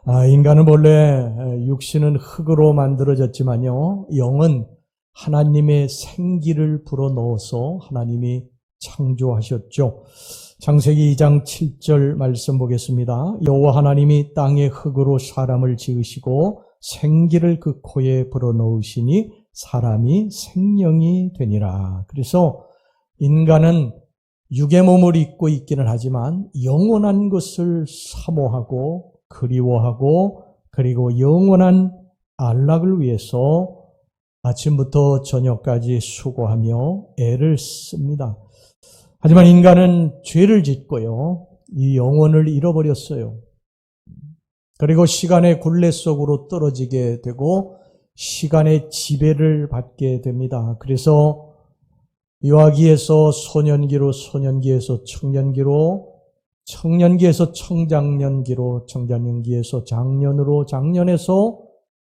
인간은 본래 육신은 흙으로 만들어졌지만요, 영은 하나님의 생기를 불어넣어서 하나님이 창조하셨죠. 창세기 2장 7절 말씀 보겠습니다. 여호와 하나님이 땅의 흙으로 사람을 지으시고 생기를 그 코에 불어넣으시니 사람이 생명이 되니라. 그래서 인간은 육의 몸을 입고 있기는 하지만 영원한 것을 사모하고 그리워하고 그리고 영원한 안락을 위해서 아침부터 저녁까지 수고하며 애를 씁니다. 하지만 인간은 죄를 짓고요, 이 영혼을 잃어버렸어요. 그리고 시간의 굴레 속으로 떨어지게 되고 시간의 지배를 받게 됩니다. 그래서 유아기에서 소년기로, 소년기에서 청년기로, 청년기에서 청장년기로, 청장년기에서 장년으로, 장년에서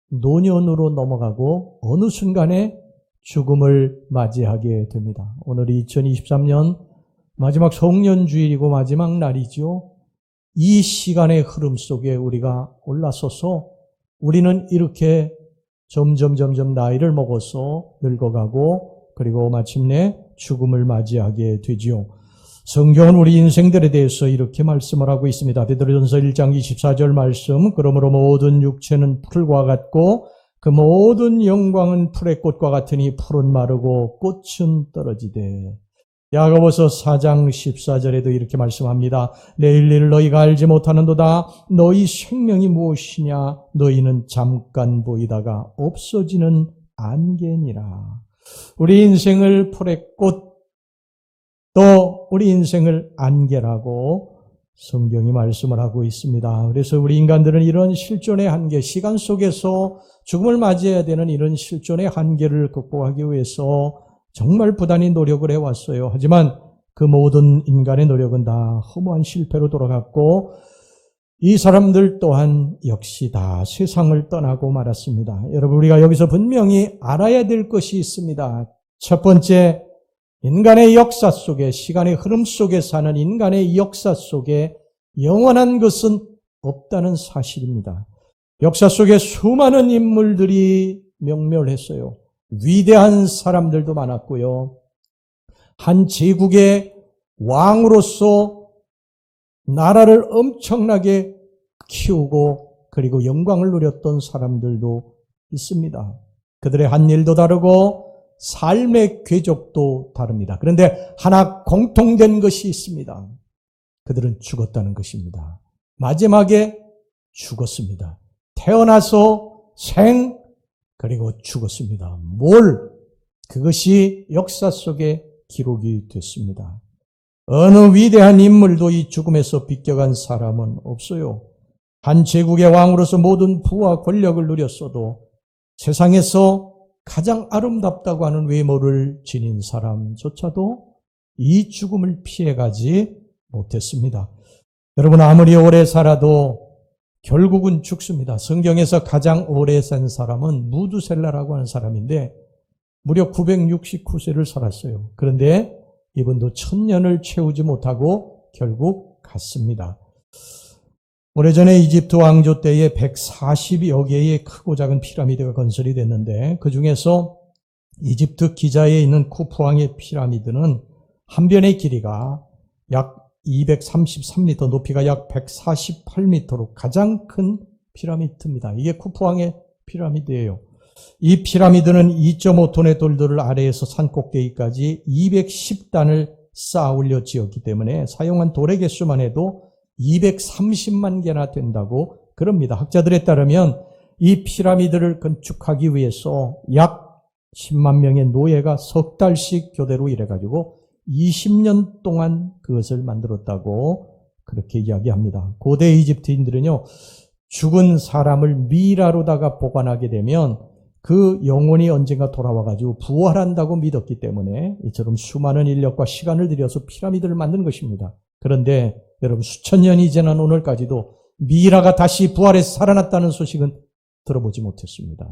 노년으로 넘어가고 어느 순간에 죽음을 맞이하게 됩니다. 오늘이 2023년 마지막 송년주일이고 마지막 날이죠. 이 시간의 흐름 속에 우리가 올라서서 우리는 이렇게 점점 나이를 먹어서 늙어가고 그리고 마침내 죽음을 맞이하게 되지요. 성경은 우리 인생들에 대해서 이렇게 말씀을 하고 있습니다. 베드로전서 1장 24절 말씀, 그러므로 모든 육체는 풀과 같고 그 모든 영광은 풀의 꽃과 같으니 풀은 마르고 꽃은 떨어지되. 야고보서 4장 14절에도 이렇게 말씀합니다. 내일 일을 너희가 알지 못하는도다. 너희 생명이 무엇이냐? 너희는 잠깐 보이다가 없어지는 안개니라. 우리 인생을 풀의 꽃, 또 우리 인생을 안개라고 성경이 말씀을 하고 있습니다. 그래서 우리 인간들은 이런 실존의 한계, 시간 속에서 죽음을 맞이해야 되는 이런 실존의 한계를 극복하기 위해서 정말 부단히 노력을 해왔어요. 하지만 그 모든 인간의 노력은 다 허무한 실패로 돌아갔고 이 사람들 또한 역시 다 세상을 떠나고 말았습니다. 여러분, 우리가 여기서 분명히 알아야 될 것이 있습니다. 첫 번째, 인간의 역사 속에, 시간의 흐름 속에 사는 인간의 역사 속에 영원한 것은 없다는 사실입니다. 역사 속에 수많은 인물들이 명멸했어요. 위대한 사람들도 많았고요. 한 제국의 왕으로서 나라를 엄청나게 키우고 그리고 영광을 누렸던 사람들도 있습니다. 그들의 한 일도 다르고 삶의 궤적도 다릅니다. 그런데 하나 공통된 것이 있습니다. 그들은 죽었다는 것입니다. 마지막에 죽었습니다. 태어나서 그리고 죽었습니다. 그것이 역사 속에 기록이 됐습니다. 어느 위대한 인물도 이 죽음에서 비껴간 사람은 없어요. 한 제국의 왕으로서 모든 부와 권력을 누렸어도 세상에서 가장 아름답다고 하는 외모를 지닌 사람조차도 이 죽음을 피해가지 못했습니다. 여러분, 아무리 오래 살아도 결국은 죽습니다. 성경에서 가장 오래 산 사람은 무두셀라라고 하는 사람인데 무려 969세를 살았어요. 그런데 이분도 1000년을 채우지 못하고 결국 갔습니다. 오래전에 이집트 왕조 때에 140여 개의 크고 작은 피라미드가 건설이 됐는데 그 중에서 이집트 기자에 있는 쿠푸왕의 피라미드는 한 변의 길이가 약 233m, 높이가 약 148m로 가장 큰 피라미드입니다. 이게 쿠푸왕의 피라미드예요. 이 피라미드는 2.5톤의 돌들을 아래에서 산 꼭대기까지 210단을 쌓아 올려 지었기 때문에 사용한 돌의 개수만 해도 230만 개나 된다고 그럽니다. 학자들에 따르면 이 피라미드를 건축하기 위해서 약 10만 명의 노예가 석 달씩 교대로 일해가지고 20년 동안 그것을 만들었다고 그렇게 이야기합니다. 고대 이집트인들은요, 죽은 사람을 미라로다가 보관하게 되면 그 영혼이 언젠가 돌아와가지고 부활한다고 믿었기 때문에 이처럼 수많은 인력과 시간을 들여서 피라미드를 만든 것입니다. 그런데 여러분, 수천 년이 지난 오늘까지도 미라가 다시 부활해서 살아났다는 소식은 들어보지 못했습니다.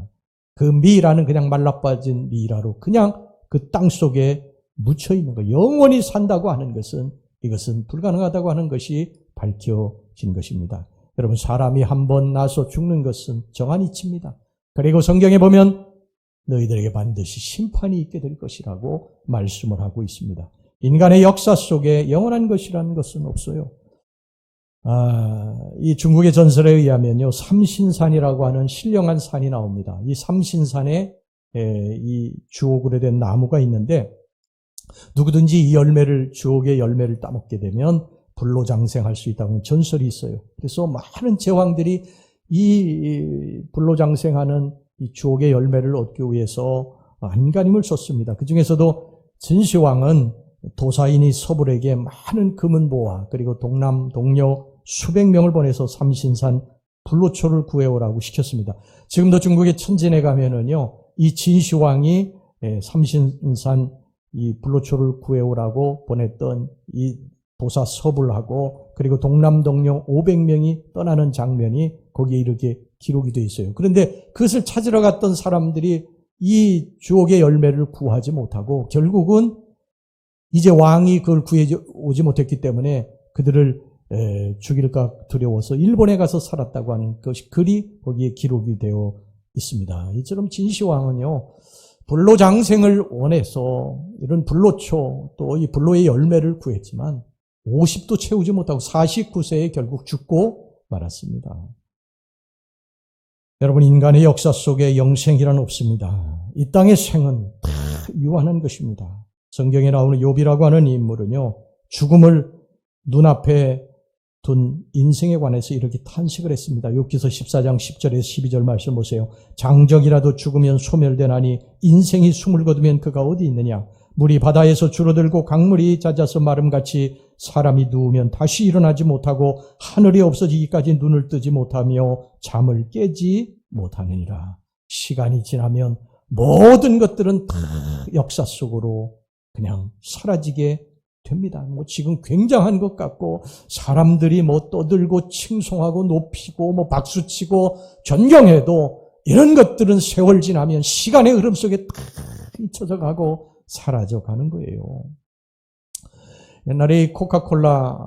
그 미라는 그냥 말라빠진 미라로 그냥 그 땅 속에 묻혀 있는 거, 영원히 산다고 하는 것은, 이것은 불가능하다고 하는 것이 밝혀진 것입니다. 여러분, 사람이 한 번 나서 죽는 것은 정한 이치입니다. 그리고 성경에 보면 너희들에게 반드시 심판이 있게 될 것이라고 말씀을 하고 있습니다. 인간의 역사 속에 영원한 것이라는 것은 없어요. 이 중국의 전설에 의하면요, 삼신산이라고 하는 신령한 산이 나옵니다. 이 삼신산에 이 주옥으로 된 나무가 있는데, 누구든지 이 열매를, 주옥의 열매를 따먹게 되면 불로장생할 수 있다는 전설이 있어요. 그래서 많은 제왕들이 이 불로장생하는 이 주옥의 열매를 얻기 위해서 안간힘을 썼습니다. 그 중에서도 진시황은 도사인이 서불에게 많은 금은보화 그리고 동남, 동료 수백 명을 보내서 삼신산 불로초를 구해오라고 시켰습니다. 지금도 중국의 천진에 가면은요, 이 진시황이 삼신산 이 불로초를 구해오라고 보냈던 이 도사 서불하고 그리고 동남 동료 500명이 떠나는 장면이 거기에 이렇게 기록이 되어 있어요. 그런데 그것을 찾으러 갔던 사람들이 이 주옥의 열매를 구하지 못하고 결국은 이제 왕이 그걸 구해오지 못했기 때문에 그들을 죽일까 두려워서 일본에 가서 살았다고 하는 것이 글이 거기에 기록이 되어 있습니다. 이처럼 진시황은요, 불로장생을 원해서 이런 불로초 또 이 불로의 열매를 구했지만 50도 채우지 못하고 49세에 결국 죽고 말았습니다. 여러분, 인간의 역사 속에 영생이란 없습니다. 이 땅의 생은 다 유한한 것입니다. 성경에 나오는 욥이라고 하는 인물은요, 죽음을 눈앞에 둔 인생에 관해서 이렇게 탄식을 했습니다. 욥기서 14장 10절에서 12절 말씀 보세요. 장적이라도 죽으면 소멸되나니 인생이 숨을 거두면 그가 어디 있느냐. 물이 바다에서 줄어들고 강물이 잦아서 마름같이 사람이 누우면 다시 일어나지 못하고 하늘이 없어지기까지 눈을 뜨지 못하며 잠을 깨지 못하느니라. 시간이 지나면 모든 것들은 다 역사 속으로 그냥 사라지게 됩니다. 지금 굉장한 것 같고 사람들이 떠들고 칭송하고 높이고 박수치고 존경해도 이런 것들은 세월 지나면 시간의 흐름 속에 다 잊혀져 가고 사라져 가는 거예요. 옛날에 이 코카콜라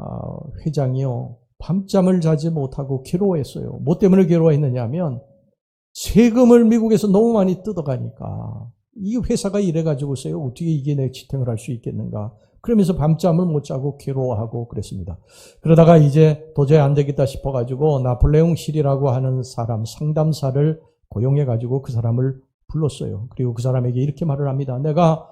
회장이요, 밤잠을 자지 못하고 괴로워했어요. 뭐 때문에 괴로워했느냐면 세금을 미국에서 너무 많이 뜯어가니까 이 회사가 이래가지고서요, 어떻게 이게 내 지탱을 할 수 있겠는가. 그러면서 밤잠을 못 자고 괴로워하고 그랬습니다. 그러다가 이제 도저히 안 되겠다 싶어가지고 나폴레옹 힐이라고 하는 사람, 상담사를 고용해가지고 그 사람을 불렀어요. 그리고 그 사람에게 이렇게 말을 합니다. 내가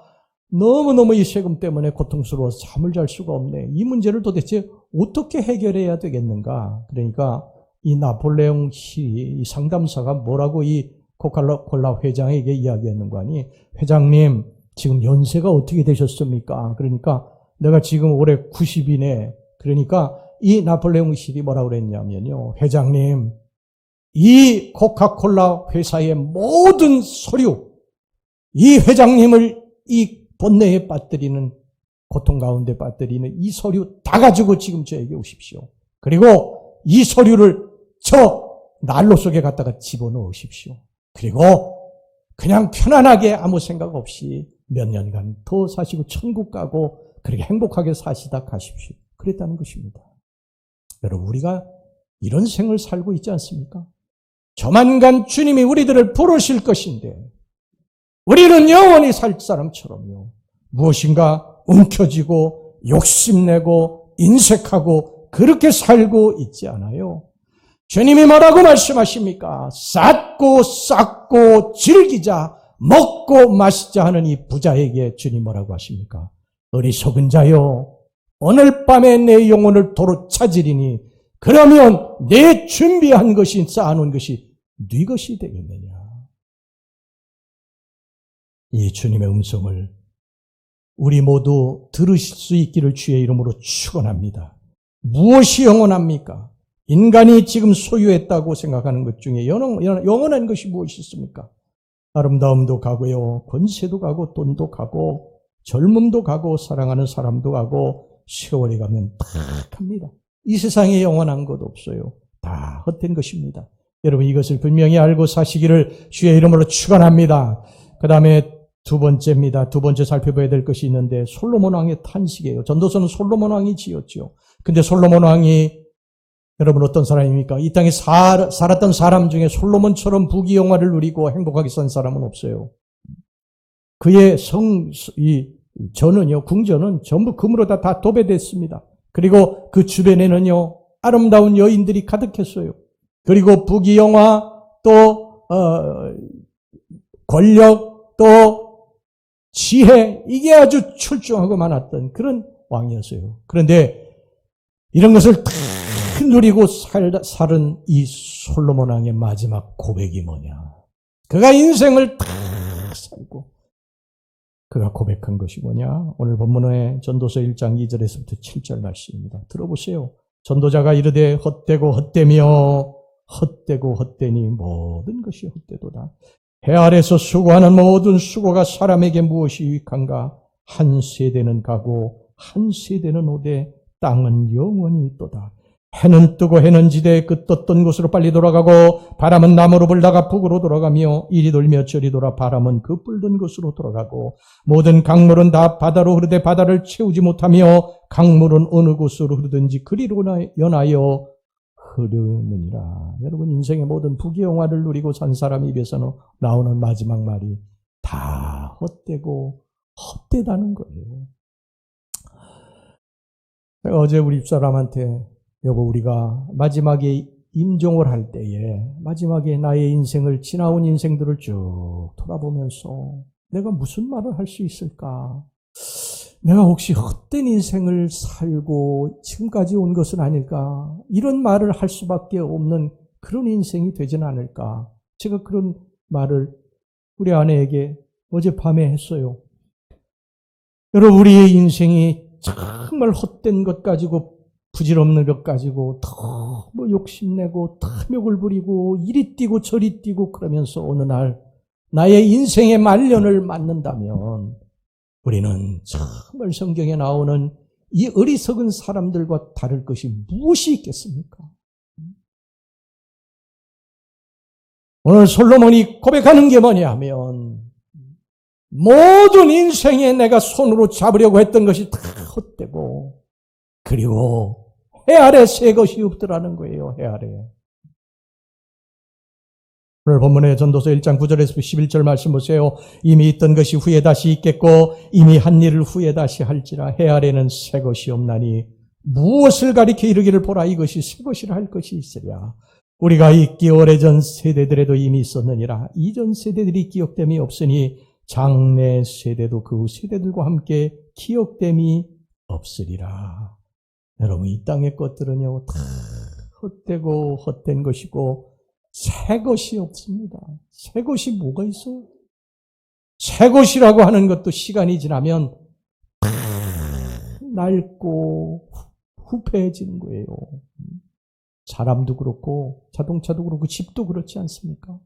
너무너무 이 세금 때문에 고통스러워서 잠을 잘 수가 없네. 이 문제를 도대체 어떻게 해결해야 되겠는가. 그러니까 이 나폴레옹 힐이, 이 상담사가 뭐라고 이 코카콜라 회장에게 이야기했는가 하니, 회장님, 지금 연세가 어떻게 되셨습니까? 그러니까 내가 지금 올해 90이네. 그러니까 이 나폴레옹 힐이 뭐라고 그랬냐면요, 회장님, 이 코카콜라 회사의 모든 서류, 이 회장님을 이 번뇌에 빠뜨리는, 고통 가운데 빠뜨리는 이 서류 다 가지고 지금 저에게 오십시오. 그리고 이 서류를 저 난로 속에 갖다가 집어넣으십시오. 그리고 그냥 편안하게 아무 생각 없이 몇 년간 더 사시고 천국 가고 그렇게 행복하게 사시다 가십시오. 그랬다는 것입니다. 여러분, 우리가 이런 생을 살고 있지 않습니까? 조만간 주님이 우리들을 부르실 것인데 우리는 영원히 살 사람처럼요, 무엇인가 움켜쥐고 욕심내고 인색하고 그렇게 살고 있지 않아요. 주님이 뭐라고 말씀하십니까? 쌓고 쌓고 즐기자, 먹고 마시자 하는 이 부자에게 주님 뭐라고 하십니까? 어리석은 자여, 오늘 밤에 내 영혼을 도로 찾으리니 그러면 내 준비한 것이, 쌓아놓은 것이 네 것이 되겠느냐. 이 주님의 음성을 우리 모두 들으실 수 있기를 주의 이름으로 축원합니다. 무엇이 영원합니까? 인간이 지금 소유했다고 생각하는 것 중에 영원한 것이 무엇이 있습니까? 아름다움도 가고요, 권세도 가고, 돈도 가고, 젊음도 가고, 사랑하는 사람도 가고, 세월이 가면 다 갑니다. 이 세상에 영원한 것 없어요. 다 헛된 것입니다. 여러분, 이것을 분명히 알고 사시기를 주의 이름으로 축원합니다. 그 다음에 두 번째입니다. 두 번째 살펴봐야 될 것이 있는데, 솔로몬 왕의 탄식이에요. 전도서는 솔로몬 왕이 지었죠. 근데 솔로몬 왕이 여러분 어떤 사람입니까? 이 땅에 살았던 사람 중에 솔로몬처럼 부귀영화를 누리고 행복하게 산 사람은 없어요. 그의 궁전은 전부 금으로 다 도배됐습니다. 그리고 그 주변에는요, 아름다운 여인들이 가득했어요. 그리고 부귀영화, 또 권력, 또 지혜, 이게 아주 출중하고 많았던 그런 왕이었어요. 그런데 이런 것을 다 누리고 살은 이 솔로몬 왕의 마지막 고백이 뭐냐? 그가 인생을 다 살고 그가 고백한 것이 뭐냐? 오늘 본문의 전도서 1장 2절에서부터 7절 말씀입니다. 들어보세요. 전도자가 이르되 헛되고 헛되며 헛되고 헛되니 모든 것이 헛되도다. 해 아래서 수고하는 모든 수고가 사람에게 무엇이 유익한가? 한 세대는 가고 한 세대는 오되 땅은 영원히 있도다. 해는 뜨고 해는 지대 그 떴던 곳으로 빨리 돌아가고 바람은 남으로 불다가 북으로 돌아가며 이리 돌며 저리 돌아 바람은 그 불던 곳으로 돌아가고 모든 강물은 다 바다로 흐르되 바다를 채우지 못하며 강물은 어느 곳으로 흐르든지 그리로 연하여 흐르느니라. 여러분 인생의 모든 부귀영화를 누리고 산 사람 입에서는 나오는 마지막 말이 다 헛되고 헛되다는 거예요. 제가 어제 우리 집사람한테 여보 우리가 마지막에 임종을 할 때에 마지막에 나의 인생을 지나온 인생들을 쭉 돌아보면서 내가 무슨 말을 할 수 있을까? 내가 혹시 헛된 인생을 살고 지금까지 온 것은 아닐까? 이런 말을 할 수밖에 없는 그런 인생이 되지는 않을까? 제가 그런 말을 우리 아내에게 어젯밤에 했어요. 여러분 우리의 인생이 정말 헛된 것 가지고 부질없는 것 가지고 더 욕심내고 탐욕을 부리고 이리 뛰고 저리 뛰고 그러면서 어느 날 나의 인생의 말년을 맞는다면 우리는 정말 성경에 나오는 이 어리석은 사람들과 다를 것이 무엇이 있겠습니까? 오늘 솔로몬이 고백하는 게 뭐냐 하면 모든 인생에 내가 손으로 잡으려고 했던 것이 다 헛되고 그리고 해 아래 새 것이 없더라는 거예요. 해 아래. 오늘 본문의 전도서 1장 9절에서 11절 말씀 보세요. 이미 있던 것이 후에 다시 있겠고 이미 한 일을 후에 다시 할지라 해 아래는 새 것이 없나니 무엇을 가리켜 이르기를 보라 이것이 새 것이라 할 것이 있으랴. 우리가 있기 오래전 세대들에도 이미 있었느니라. 이전 세대들이 기억됨이 없으니 장래 세대도 그 세대들과 함께 기억됨이 없으리라. 여러분 이 땅의 것들은요 다 헛되고 헛된 것이고 새 것이 없습니다. 새 것이 뭐가 있어요? 새 것이라고 하는 것도 시간이 지나면 낡고 후패해지는 거예요. 사람도 그렇고 자동차도 그렇고 집도 그렇지 않습니까?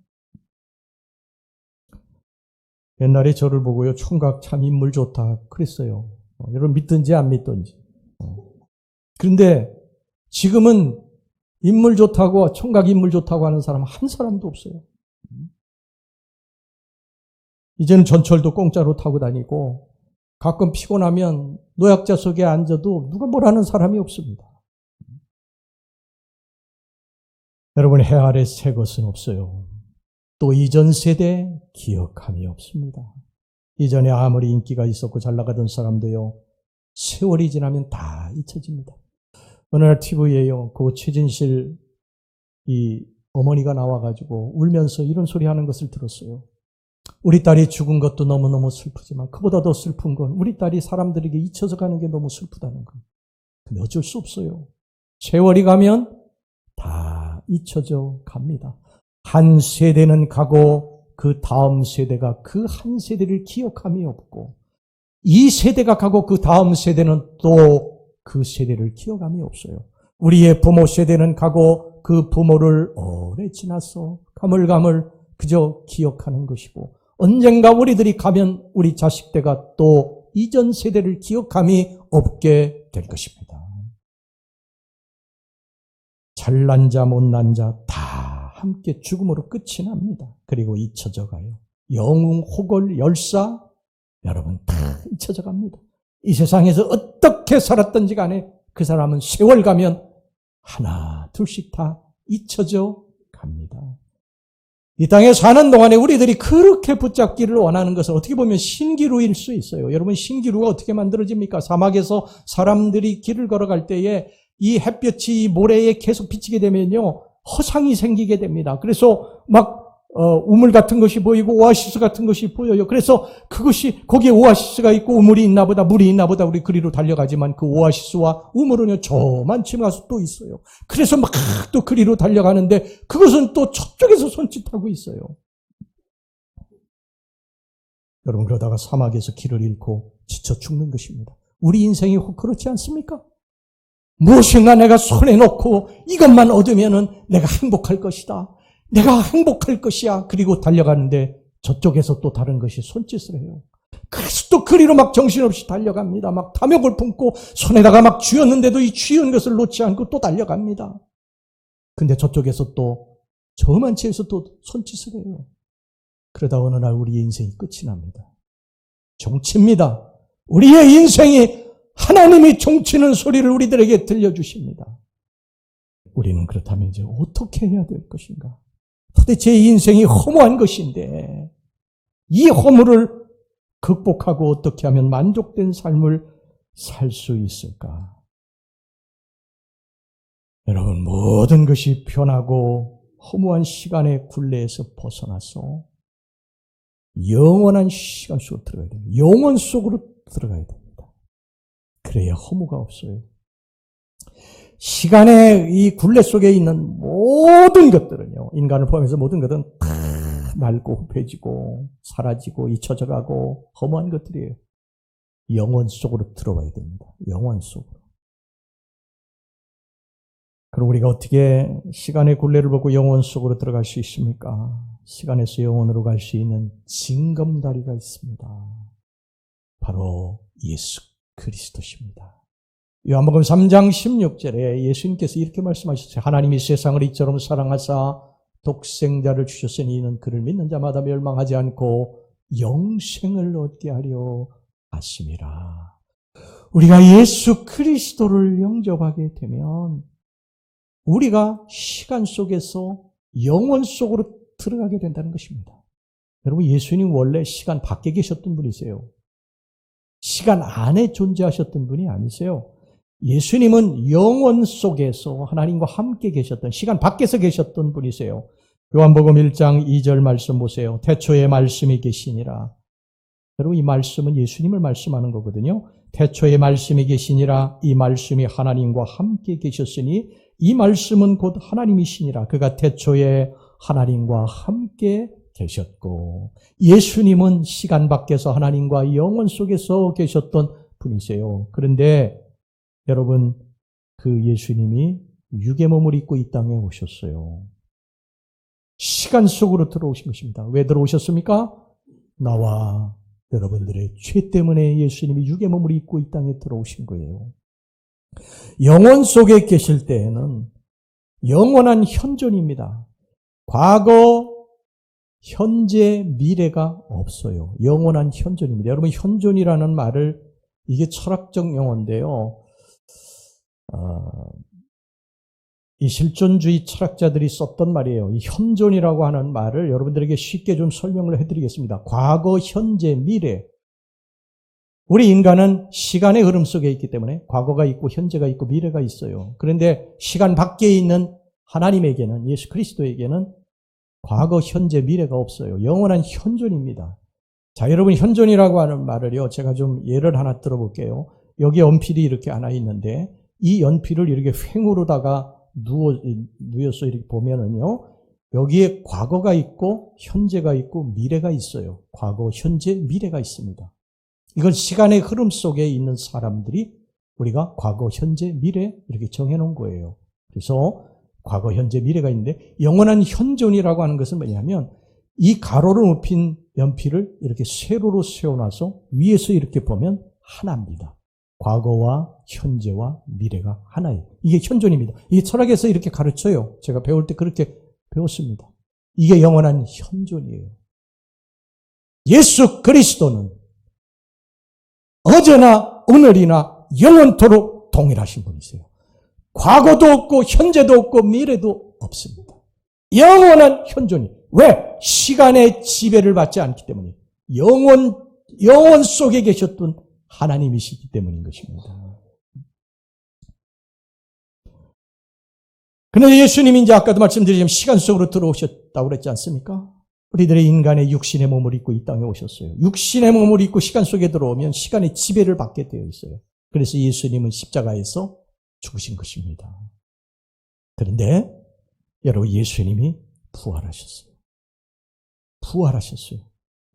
옛날에 저를 보고요 총각 참 인물 좋다 그랬어요. 여러분 믿든지 안 믿든지. 그런데 지금은 인물 좋다고 총각 인물 좋다고 하는 사람 한 사람도 없어요. 이제는 전철도 공짜로 타고 다니고 가끔 피곤하면 노약자석에 앉아도 누가 뭐라는 사람이 없습니다. 여러분 해 아래 새 것은 없어요. 또 이전 세대 기억함이 없습니다. 이전에 아무리 인기가 있었고 잘 나가던 사람도요 세월이 지나면 다 잊혀집니다. 어느 날 TV에요 그 최진실 이 어머니가 나와가지고 울면서 이런 소리 하는 것을 들었어요. 우리 딸이 죽은 것도 너무너무 슬프지만 그보다 더 슬픈 건 우리 딸이 사람들에게 잊혀져 가는 게 너무 슬프다는 거. 근데 어쩔 수 없어요. 세월이 가면 다 잊혀져 갑니다. 한 세대는 가고 그 다음 세대가 그 한 세대를 기억함이 없고 이 세대가 가고 그 다음 세대는 또 그 세대를 기억함이 없어요. 우리의 부모 세대는 가고 그 부모를 오래 지나서 가물가물 그저 기억하는 것이고 언젠가 우리들이 가면 우리 자식대가 또 이전 세대를 기억함이 없게 될 것입니다. 잘난 자 못난 자 다 함께 죽음으로 끝이 납니다. 그리고 잊혀져 가요. 영웅, 호걸, 열사 여러분 다 잊혀져 갑니다. 이 세상에서 어떻게 살았던지 간에 그 사람은 세월 가면 하나 둘씩 다 잊혀져 갑니다. 이 땅에 사는 동안에 우리들이 그렇게 붙잡기를 원하는 것은 어떻게 보면 신기루일 수 있어요. 여러분, 신기루가 어떻게 만들어집니까? 사막에서 사람들이 길을 걸어갈 때에 이 햇볕이 이 모래에 계속 비치게 되면요, 허상이 생기게 됩니다. 그래서 막 우물 같은 것이 보이고 오아시스 같은 것이 보여요. 그래서 그것이 거기에 오아시스가 있고 우물이 있나 보다, 물이 있나 보다 우리 그리로 달려가지만 그 오아시스와 우물은요 저만치 가서 또 있어요. 그래서 막 또 그리로 달려가는데 그것은 또 저쪽에서 손짓하고 있어요. 여러분, 그러다가 사막에서 길을 잃고 지쳐 죽는 것입니다. 우리 인생이 혹 그렇지 않습니까? 무엇인가 내가 손에 놓고 이것만 얻으면은 내가 행복할 것이다. 내가 행복할 것이야. 그리고 달려가는데 저쪽에서 또 다른 것이 손짓을 해요. 그래서 또 그리로 막 정신없이 달려갑니다. 막 탐욕을 품고 손에다가 막 쥐었는데도 이 쥐은 것을 놓지 않고 또 달려갑니다. 근데 저쪽에서 또 저만치에서 또 손짓을 해요. 그러다 어느 날 우리의 인생이 끝이 납니다. 종칩니다. 우리의 인생이 하나님이 종치는 소리를 우리들에게 들려주십니다. 우리는 그렇다면 이제 어떻게 해야 될 것인가? 도대체 이 인생이 허무한 것인데 이 허무를 극복하고 어떻게 하면 만족된 삶을 살 수 있을까? 여러분, 모든 것이 편하고 허무한 시간의 굴레에서 벗어나서 영원한 시간 속으로 들어가야 됩니다. 영원 속으로 들어가야 됩니다. 그래야 허무가 없어요. 시간의 이 굴레 속에 있는 모든 것들은요, 인간을 포함해서 모든 것은 다 낡고 후패지고 사라지고 잊혀져 가고 허무한 것들이에요. 영원 속으로 들어가야 됩니다. 영원 속으로. 그럼 우리가 어떻게 시간의 굴레를 벗고 영원 속으로 들어갈 수 있습니까? 시간에서 영원으로 갈 수 있는 징검다리가 있습니다. 바로 예수 그리스도십니다. 요한복음 3장 16절에 예수님께서 이렇게 말씀하셨어요. 하나님이 세상을 이처럼 사랑하사 독생자를 주셨으니 이는 그를 믿는 자마다 멸망하지 않고 영생을 얻게 하려 하심이라. 우리가 예수 그리스도를 영접하게 되면 우리가 시간 속에서 영원 속으로 들어가게 된다는 것입니다. 여러분, 예수님 원래 시간 밖에 계셨던 분이세요. 시간 안에 존재하셨던 분이 아니세요. 예수님은 영원 속에서 하나님과 함께 계셨던, 시간 밖에서 계셨던 분이세요. 요한복음 1장 2절 말씀 보세요. 태초에 말씀이 계시니라. 여러분, 이 말씀은 예수님을 말씀하는 거거든요. 태초에 말씀이 계시니라. 이 말씀이 하나님과 함께 계셨으니 이 말씀은 곧 하나님이시니라. 그가 태초에 하나님과 함께 계셨고, 예수님은 시간 밖에서 하나님과 영원 속에서 계셨던 분이세요. 그런데 여러분, 그 예수님이 육의 몸을 입고 이 땅에 오셨어요. 시간 속으로 들어오신 것입니다. 왜 들어오셨습니까? 나와 여러분들의 죄 때문에 예수님이 육의 몸을 입고 이 땅에 들어오신 거예요. 영원 속에 계실 때에는 영원한 현존입니다. 과거, 현재, 미래가 없어요. 영원한 현존입니다. 여러분, 현존이라는 말을, 이게 철학적 용어인데요. 이 실존주의 철학자들이 썼던 말이에요. 이 현존이라고 하는 말을 여러분들에게 쉽게 좀 설명을 해드리겠습니다. 과거, 현재, 미래. 우리 인간은 시간의 흐름 속에 있기 때문에 과거가 있고 현재가 있고 미래가 있어요. 그런데 시간 밖에 있는 하나님에게는, 예수 그리스도에게는 과거, 현재, 미래가 없어요. 영원한 현존입니다. 자, 여러분, 현존이라고 하는 말을요, 제가 좀 예를 하나 들어볼게요. 여기 연필이 이렇게 하나 있는데 이 연필을 이렇게 횡으로다가 누워서 이렇게 보면은요, 여기에 과거가 있고 현재가 있고 미래가 있어요. 과거, 현재, 미래가 있습니다. 이건 시간의 흐름 속에 있는 사람들이 우리가 과거, 현재, 미래 이렇게 정해놓은 거예요. 그래서 과거, 현재, 미래가 있는데 영원한 현존이라고 하는 것은 뭐냐면 이 가로로 높인 연필을 이렇게 세로로 세워놔서 위에서 이렇게 보면 하나입니다. 과거와 현재와 미래가 하나예요. 이게 현존입니다. 이게 철학에서 이렇게 가르쳐요. 제가 배울 때 그렇게 배웠습니다. 이게 영원한 현존이에요. 예수 그리스도는 어제나 오늘이나 영원토록 동일하신 분이세요. 과거도 없고 현재도 없고 미래도 없습니다. 영원한 현존이. 왜? 시간의 지배를 받지 않기 때문에. 영원 속에 계셨던 하나님이시기 때문인 것입니다. 그런데 예수님이 이제 아까도 말씀드리지만 시간 속으로 들어오셨다고 그랬지 않습니까? 우리들의 인간의 육신의 몸을 입고 이 땅에 오셨어요. 육신의 몸을 입고 시간 속에 들어오면 시간의 지배를 받게 되어 있어요. 그래서 예수님은 십자가에서 죽으신 것입니다. 그런데 여러분, 예수님이 부활하셨어요. 부활하셨어요.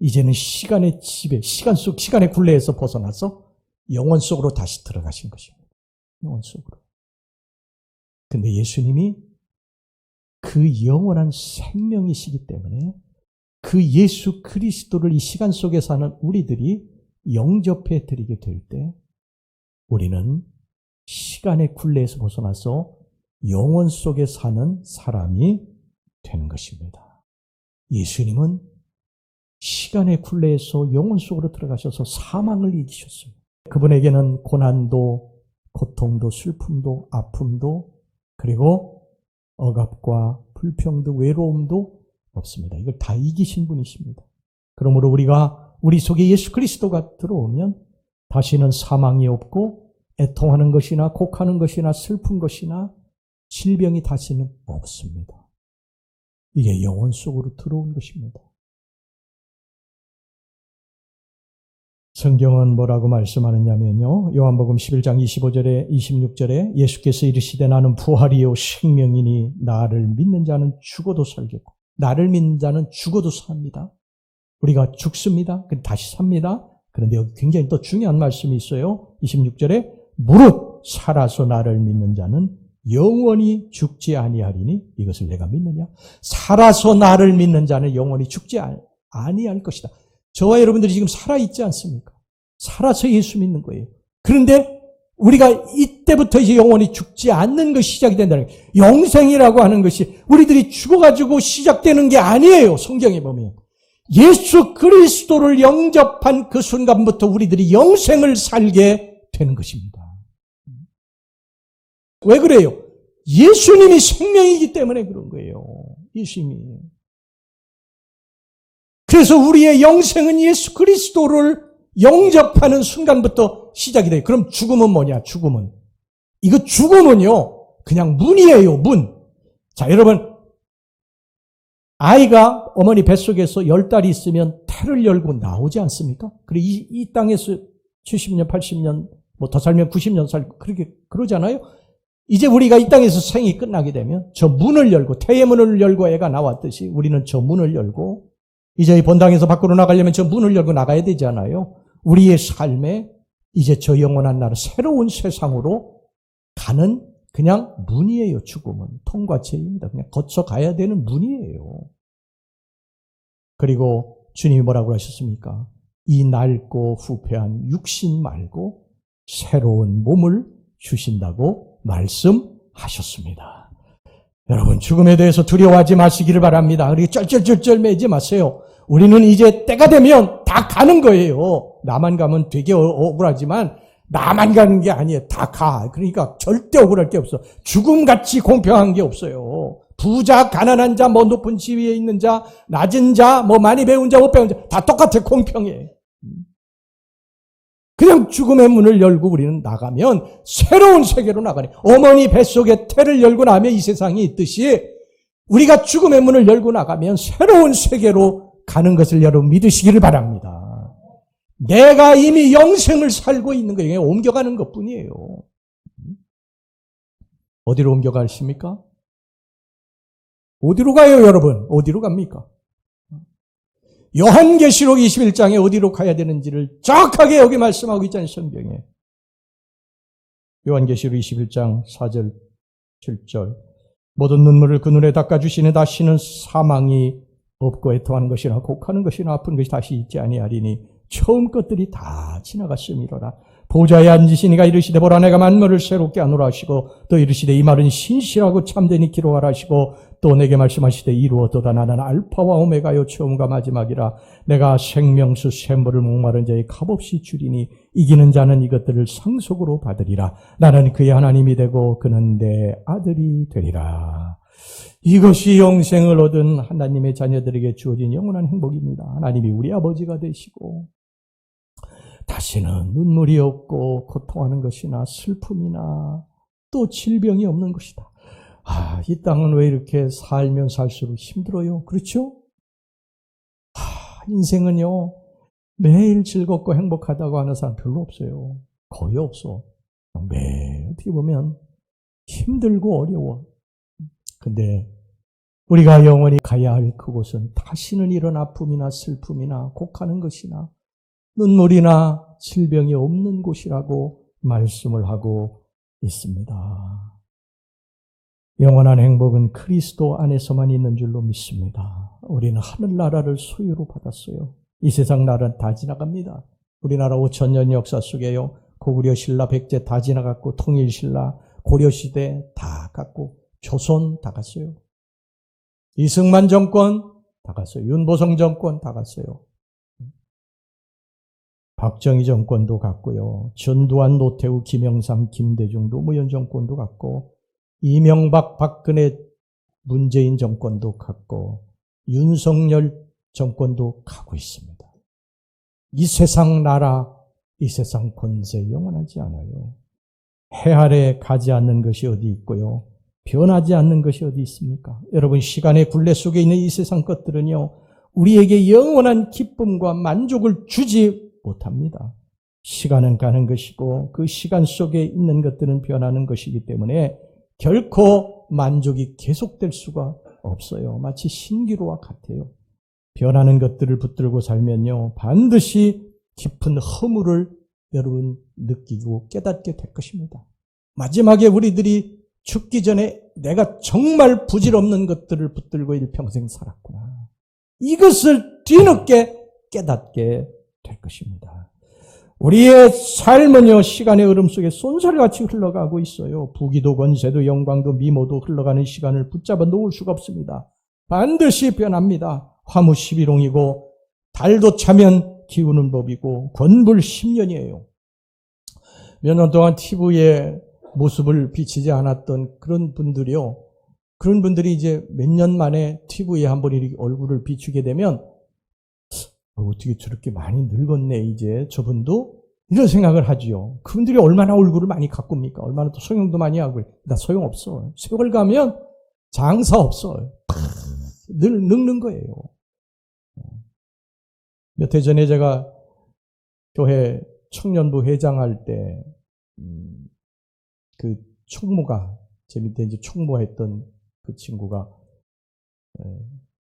이제는 시간의 지배, 시간의 굴레에서 벗어나서 영원 속으로 다시 들어가신 것입니다. 영원 속으로. 근데 예수님이 그 영원한 생명이시기 때문에 그 예수 그리스도를 이 시간 속에 사는 우리들이 영접해 드리게 될 때 우리는 시간의 굴레에서 벗어나서 영원 속에 사는 사람이 되는 것입니다. 예수님은 시간의 굴레에서 영원 속으로 들어가셔서 사망을 이기셨어요. 그분에게는 고난도, 고통도, 슬픔도, 아픔도, 그리고 억압과 불평도, 외로움도 없습니다. 이걸 다 이기신 분이십니다. 그러므로 우리가 우리 속에 예수 그리스도가 들어오면 다시는 사망이 없고 애통하는 것이나 곡하는 것이나 슬픈 것이나 질병이 다시는 없습니다. 이게 영혼 속으로 들어온 것입니다. 성경은 뭐라고 말씀하느냐면요. 요한복음 11장 25절에 26절에 예수께서 이르시되 나는 부활이요 생명이니 나를 믿는 자는 죽어도 살겠고 나를 믿는 자는 죽어도 삽니다. 우리가 죽습니다. 다시 삽니다. 그런데 여기 굉장히 또 중요한 말씀이 있어요. 26절에 무릇 살아서 나를 믿는 자는 영원히 죽지 아니하리니 이것을 내가 믿느냐? 살아서 나를 믿는 자는 영원히 죽지 아니할 것이다. 저와 여러분들이 지금 살아있지 않습니까? 살아서 예수 믿는 거예요. 그런데 우리가 이때부터 이제 영원히 죽지 않는 것이 시작이 된다는 거예요. 영생이라고 하는 것이 우리들이 죽어가지고 시작되는 게 아니에요. 성경에 보면. 예수 그리스도를 영접한 그 순간부터 우리들이 영생을 살게 되는 것입니다. 왜 그래요? 예수님이 생명이기 때문에 그런 거예요. 예수님이. 그래서 우리의 영생은 예수 그리스도를 영접하는 순간부터 시작이 돼요. 그럼 죽음은 뭐냐? 죽음은. 이거 죽음은요, 그냥 문이에요, 문. 자, 여러분. 아이가 어머니 뱃속에서 10달이 있으면 태를 열고 나오지 않습니까? 그리고 이 땅에서 70년, 80년, 뭐 더 살면 90년 살고, 그러잖아요? 이제 우리가 이 땅에서 생이 끝나게 되면 저 문을 열고, 태의 문을 열고 애가 나왔듯이 우리는 저 문을 열고, 이제 이 본당에서 밖으로 나가려면 저 문을 열고 나가야 되잖아요. 우리의 삶에 이제 저 영원한 나라, 새로운 세상으로 가는 그냥 문이에요. 죽음은 통과체입니다. 그냥 거쳐가야 되는 문이에요. 그리고 주님이 뭐라고 하셨습니까? 이 낡고 후패한 육신 말고 새로운 몸을 주신다고 말씀하셨습니다. 여러분, 죽음에 대해서 두려워하지 마시기를 바랍니다. 그리고 쩔쩔쩔쩔 매지 마세요. 우리는 이제 때가 되면 다 가는 거예요. 나만 가면 되게 억울하지만 나만 가는 게 아니에요. 다 가. 그러니까 절대 억울할 게 없어. 죽음같이 공평한 게 없어요. 부자, 가난한 자, 뭐 높은 지위에 있는 자, 낮은 자, 뭐 많이 배운 자, 못 배운 자, 다 똑같아. 공평해. 그냥 죽음의 문을 열고 우리는 나가면 새로운 세계로 나가네. 어머니 뱃속에 태를 열고 나면 이 세상이 있듯이 우리가 죽음의 문을 열고 나가면 새로운 세계로 가는 것을 여러분 믿으시기를 바랍니다. 내가 이미 영생을 살고 있는 거예요. 옮겨가는 것뿐이에요. 어디로 옮겨가십니까? 어디로 가요, 여러분? 어디로 갑니까? 요한계시록 21장에 어디로 가야 되는지를 정확하게 여기 말씀하고 있잖아요, 성경에. 요한계시록 21장 4절, 7절. 모든 눈물을 그 눈에 닦아주시는 다시는 사망이 없고 애통하는 것이나 곡하는 것이나 아픈 것이 다시 있지 아니하리니 처음 것들이 다 지나갔음이로라. 보좌에 앉으시니가 이르시되 보라 내가 만물을 새롭게 하노라 하시고 또 이르시되 이 말은 신실하고 참되니 기록하라 하시고 또 내게 말씀하시되 이루었도다. 나는 알파와 오메가요 처음과 마지막이라. 내가 생명수 샘물을 목마른 자의 값없이 주리니 이기는 자는 이것들을 상속으로 받으리라. 나는 그의 하나님이 되고 그는 내 아들이 되리라. 이것이 영생을 얻은 하나님의 자녀들에게 주어진 영원한 행복입니다. 하나님이 우리 아버지가 되시고 다시는 눈물이 없고 고통하는 것이나 슬픔이나 또 질병이 없는 것이다. 이 땅은 왜 이렇게 살면 살수록 힘들어요? 그렇죠? 인생은요, 매일 즐겁고 행복하다고 하는 사람 별로 없어요. 거의 없어. 매일 어떻게 보면 힘들고 어려워. 근데 우리가 영원히 가야 할 그곳은 다시는 이런 아픔이나 슬픔이나 곡하는 것이나 눈물이나 질병이 없는 곳이라고 말씀을 하고 있습니다. 영원한 행복은 그리스도 안에서만 있는 줄로 믿습니다. 우리는 하늘나라를 소유로 받았어요. 이 세상 나라는 다 지나갑니다. 우리나라 5,000년 역사 속에요. 고구려 신라 백제 다 지나갔고 통일 신라 고려시대 다 갔고 조선 다 갔어요. 이승만 정권 다 갔어요. 윤보성 정권 다 갔어요. 박정희 정권도 갔고요. 전두환, 노태우, 김영삼, 김대중, 노무현 정권도 갔고 이명박, 박근혜, 문재인 정권도 갔고 윤석열 정권도 가고 있습니다. 이 세상 나라, 이 세상 권세 영원하지 않아요. 해 아래 가지 않는 것이 어디 있고요. 변하지 않는 것이 어디 있습니까? 여러분, 시간의 굴레 속에 있는 이 세상 것들은요, 우리에게 영원한 기쁨과 만족을 주지 못합니다. 시간은 가는 것이고 그 시간 속에 있는 것들은 변하는 것이기 때문에 결코 만족이 계속될 수가 없어요. 마치 신기루와 같아요. 변하는 것들을 붙들고 살면요, 반드시 깊은 허물을 여러분 느끼고 깨닫게 될 것입니다. 마지막에 우리들이 죽기 전에 내가 정말 부질없는 것들을 붙들고 일평생 살았구나. 이것을 뒤늦게 깨닫게 될 것입니다. 우리의 삶은요, 시간의 흐름 속에 쏜살같이 흘러가고 있어요. 부귀도 권세도 영광도 미모도 흘러가는 시간을 붙잡아 놓을 수가 없습니다. 반드시 변합니다. 화무 11홍이고 달도 차면 기우는 법이고 권불 10년이에요. 몇 년 동안 TV에 모습을 비치지 않았던 그런 분들이요. 그런 분들이 이제 몇 년 만에 TV에 한번 이렇게 얼굴을 비추게 되면 어떻게 저렇게 많이 늙었네 이제 저분도 이런 생각을 하지요. 그분들이 얼마나 얼굴을 많이 가꿉니까? 얼마나 또 소용도 많이 하고. 나 소용없어. 세월 가면 장사 없어. 늘 늙는 거예요. 몇 해 전에 제가 교회 청년부 회장할 때 그 총무가 제 밑에 이제 총무했던 그 친구가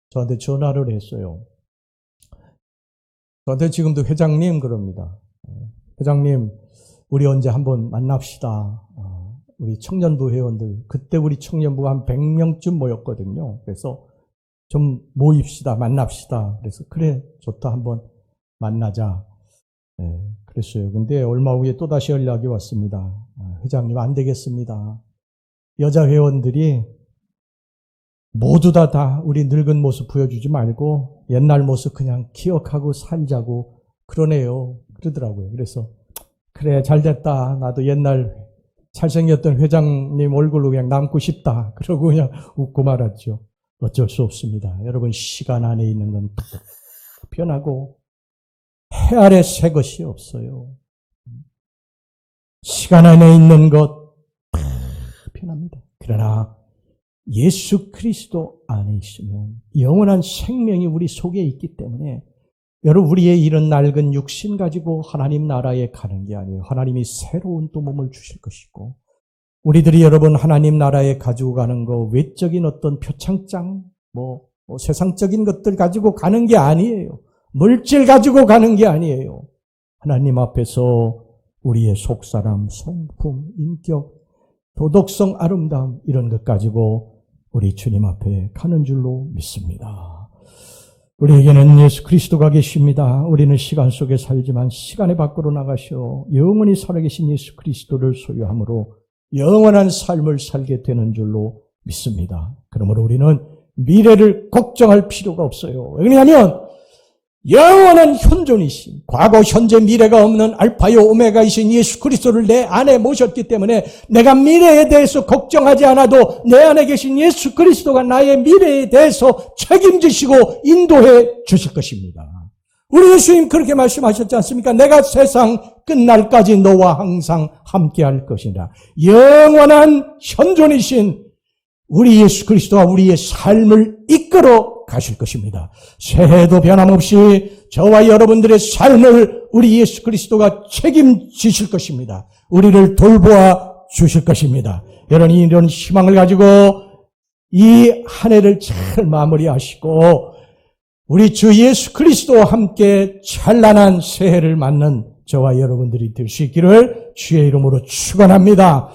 저한테 전화를 했어요. 저한테 지금도 회장님 그럽니다. 회장님, 우리 언제 한번 만납시다. 우리 청년부 회원들, 그때 우리 청년부가 한 100명쯤 모였거든요. 그래서 좀 모입시다, 만납시다. 그래서 그래, 좋다, 한번 만나자. 그랬어요. 근데 얼마 후에 또다시 연락이 왔습니다. 회장님, 안 되겠습니다. 여자 회원들이 모두 다 우리 늙은 모습 보여주지 말고 옛날 모습 그냥 기억하고 살자고 그러네요. 그러더라고요. 그래서 그래, 잘됐다. 나도 옛날 잘생겼던 회장님 얼굴로 그냥 남고 싶다. 그러고 그냥 웃고 말았죠. 어쩔 수 없습니다. 여러분, 시간 안에 있는 건 다 변하고 해 아래 새 것이 없어요. 시간 안에 있는 것 다 변합니다. 그러나 예수 그리스도 안에 있으면 영원한 생명이 우리 속에 있기 때문에 여러분, 우리의 이런 낡은 육신 가지고 하나님 나라에 가는 게 아니에요. 하나님이 새로운 또 몸을 주실 것이고 우리들이 여러분 하나님 나라에 가지고 가는 거 외적인 어떤 표창장 뭐 세상적인 것들 가지고 가는 게 아니에요. 물질 가지고 가는 게 아니에요. 하나님 앞에서 우리의 속사람, 성품, 인격, 도덕성, 아름다움 이런 것 가지고 우리 주님 앞에 가는 줄로 믿습니다. 우리에게는 예수 그리스도가 계십니다. 우리는 시간 속에 살지만 시간의 밖으로 나가셔 영원히 살아계신 예수 그리스도를 소유함으로 영원한 삶을 살게 되는 줄로 믿습니다. 그러므로 우리는 미래를 걱정할 필요가 없어요. 왜냐하면 영원한 현존이신, 과거, 현재, 미래가 없는 알파요 오메가이신 예수 그리스도를 내 안에 모셨기 때문에 내가 미래에 대해서 걱정하지 않아도 내 안에 계신 예수 그리스도가 나의 미래에 대해서 책임지시고 인도해 주실 것입니다. 우리 예수님 그렇게 말씀하셨지 않습니까? 내가 세상 끝날까지 너와 항상 함께할 것이라. 영원한 현존이신 우리 예수 그리스도가 우리의 삶을 이끌어 가실 것입니다. 새해도 변함없이 저와 여러분들의 삶을 우리 예수 그리스도가 책임지실 것입니다. 우리를 돌보아 주실 것입니다. 여러분, 이런 희망을 가지고 이 한 해를 잘 마무리하시고 우리 주 예수 그리스도와 함께 찬란한 새해를 맞는 저와 여러분들이 될 수 있기를 주의 이름으로 축원합니다.